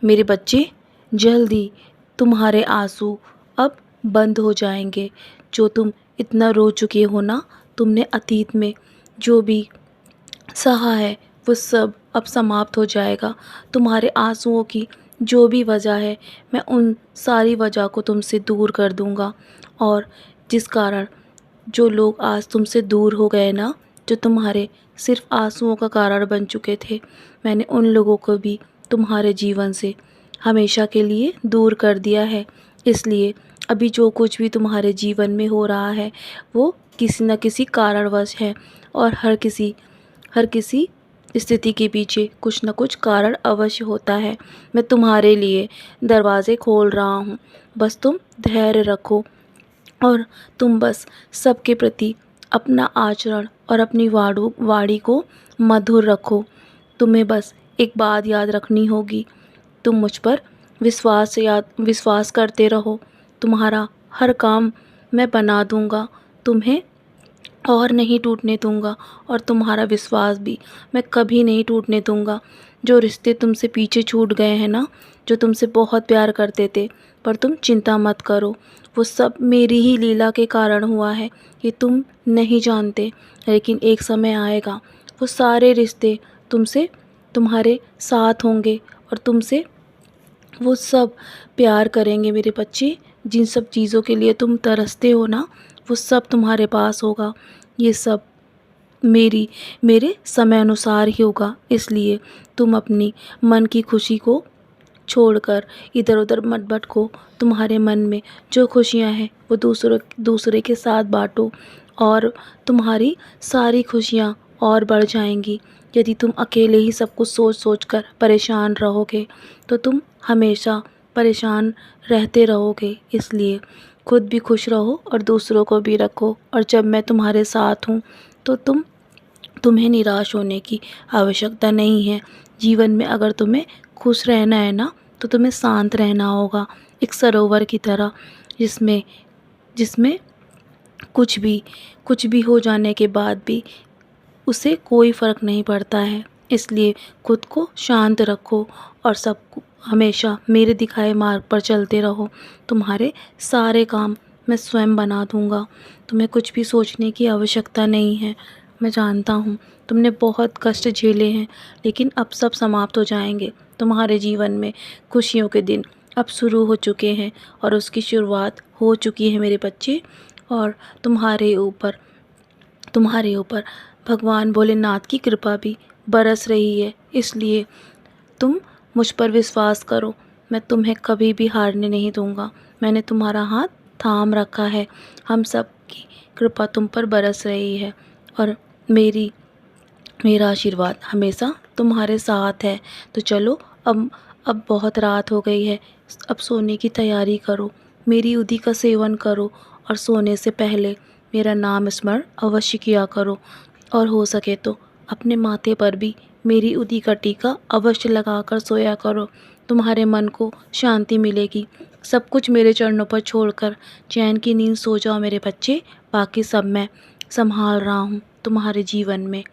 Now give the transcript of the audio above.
मेरे बच्चे, जल्दी तुम्हारे आंसू अब बंद हो जाएंगे। जो तुम इतना रो चुके हो ना, तुमने अतीत में जो भी सहा है वो सब अब समाप्त हो जाएगा। तुम्हारे आंसुओं की जो भी वजह है, मैं उन सारी वजह को तुमसे दूर कर दूंगा। और जिस कारण जो लोग आज तुमसे दूर हो गए ना, जो तुम्हारे सिर्फ आंसुओं का कारण बन चुके थे, मैंने उन लोगों को भी तुम्हारे जीवन से हमेशा के लिए दूर कर दिया है। इसलिए अभी जो कुछ भी तुम्हारे जीवन में हो रहा है वो किसी न किसी कारणवश है। और हर किसी स्थिति के पीछे कुछ न कुछ कारण अवश्य होता है। मैं तुम्हारे लिए दरवाज़े खोल रहा हूँ, बस तुम धैर्य रखो। और तुम बस सबके प्रति अपना आचरण और अपनी वाणी को मधुर रखो। तुम्हें बस एक बात याद रखनी होगी, तुम मुझ पर विश्वास करते रहो। तुम्हारा हर काम मैं बना दूंगा, तुम्हें और नहीं टूटने दूंगा। और तुम्हारा विश्वास भी मैं कभी नहीं टूटने दूंगा। जो रिश्ते तुमसे पीछे छूट गए हैं ना, जो तुमसे बहुत प्यार करते थे, पर तुम चिंता मत करो, वो सब मेरी ही लीला के कारण हुआ है। ये तुम नहीं जानते, लेकिन एक समय आएगा वो सारे रिश्ते तुमसे तुम्हारे साथ होंगे और तुमसे वो सब प्यार करेंगे। मेरे बच्चे, जिन सब चीज़ों के लिए तुम तरसते हो ना, वो सब तुम्हारे पास होगा। ये सब मेरे समय अनुसार ही होगा। इसलिए तुम अपनी मन की खुशी को छोड़कर इधर उधर मत भटको। तुम्हारे मन में जो खुशियां हैं वो दूसरे के साथ बांटो, और तुम्हारी सारी खुशियां और बढ़ जाएंगी। यदि तुम अकेले ही सब कुछ सोच सोच कर परेशान रहोगे तो तुम हमेशा परेशान रहते रहोगे। इसलिए खुद भी खुश रहो और दूसरों को भी रखो। और जब मैं तुम्हारे साथ हूँ तो तुम्हें निराश होने की आवश्यकता नहीं है। जीवन में अगर तुम्हें खुश रहना है ना, तो तुम्हें शांत रहना होगा, एक सरोवर की तरह, जिसमें जिसमें कुछ भी हो जाने के बाद भी उसे कोई फ़र्क नहीं पड़ता है। इसलिए खुद को शांत रखो और हमेशा मेरे दिखाए मार्ग पर चलते रहो। तुम्हारे सारे काम मैं स्वयं बना दूंगा। तुम्हें कुछ भी सोचने की आवश्यकता नहीं है। मैं जानता हूँ तुमने बहुत कष्ट झेले हैं, लेकिन अब सब समाप्त हो जाएंगे। तुम्हारे जीवन में खुशियों के दिन अब शुरू हो चुके हैं और उसकी शुरुआत हो चुकी है मेरे बच्चे। और तुम्हारे ऊपर भगवान भोलेनाथ की कृपा भी बरस रही है। इसलिए तुम मुझ पर विश्वास करो, मैं तुम्हें कभी भी हारने नहीं दूंगा। मैंने तुम्हारा हाथ थाम रखा है। हम सब की कृपा तुम पर बरस रही है और मेरा आशीर्वाद हमेशा तुम्हारे साथ है। तो चलो, अब बहुत रात हो गई है, अब सोने की तैयारी करो। मेरी उदी का सेवन करो और सोने से पहले मेरा नाम स्मरण अवश्य किया करो। और हो सके तो अपने माथे पर भी मेरी उदी का टीका अवश्य लगाकर सोया करो। तुम्हारे मन को शांति मिलेगी। सब कुछ मेरे चरणों पर छोड़कर चैन की नींद सो जाओ मेरे बच्चे। बाकी सब मैं संभाल रहा हूँ तुम्हारे जीवन में।